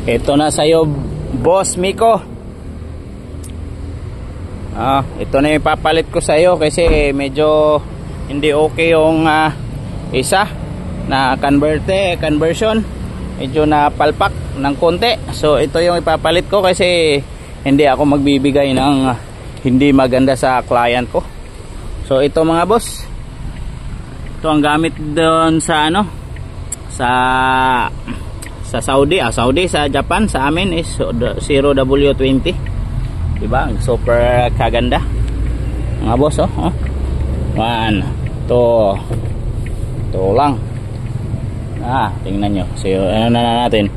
Ito na sa'yo, Boss Miko. Ito na yung papalit ko sa'yo kasi medyo hindi okay yung isa na conversion. Medyo napalpak ng konti. So ito yung ipapalit ko kasi hindi ako magbibigay ng hindi maganda sa client ko. So ito mga boss, ito ang gamit doon sa sa Saudi, sa Japan. Sa amin is 0W20, diba? Super kaganda mga boss. 1, 2 lang. Tingnan nyo. So ano na natin,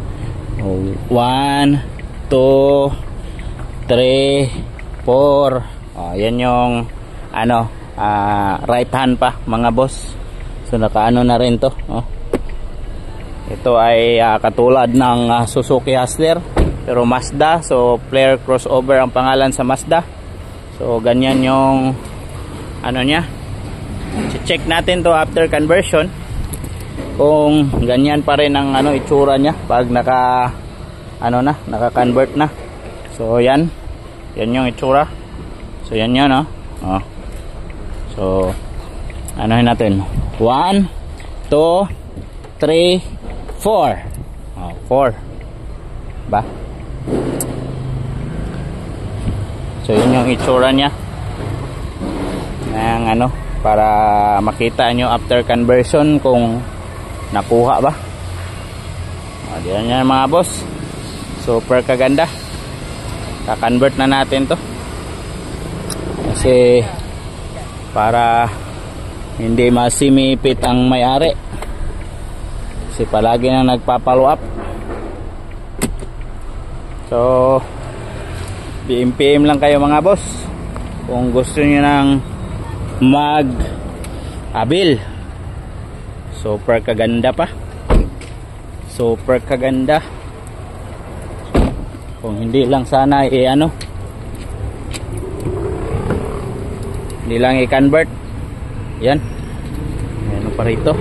1, 2, 3, 4. Yan yung right hand pa mga boss. So nakaano na rin to. Ito ay katulad ng Suzuki Hustler pero Mazda. So Flare crossover ang pangalan sa Mazda. So ganyan yung nya. Check natin to after conversion kung ganyan pa rin ang itsura nya pag naka-convert na. So yan yung itsura. So yan yun. So anuhin natin, 1, 2, 3, 4. 4 ba? So yun yung itsura nya ng para makita nyo after conversion kung nakuha ba. Diyan yan mga boss, super kaganda. Ka-convert na natin to kasi para hindi masimipit ang may-ari kasi palagi na nagpa-follow up. So PM lang kayo mga boss kung gusto niyo ng mag-abil. Super kaganda pa, super kaganda. Kung hindi lang sana hindi lang i-convert. Yan, ano pa rito,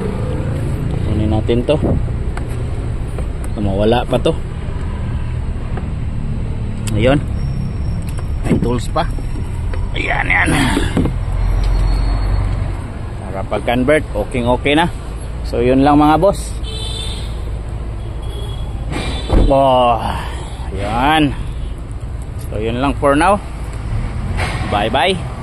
kunin natin to. Mawala pa to. Ayun, may tools pa. Ayan yan, para pag-convert okay na. So yun lang mga boss. Yan. So yun lang for now. Bye bye.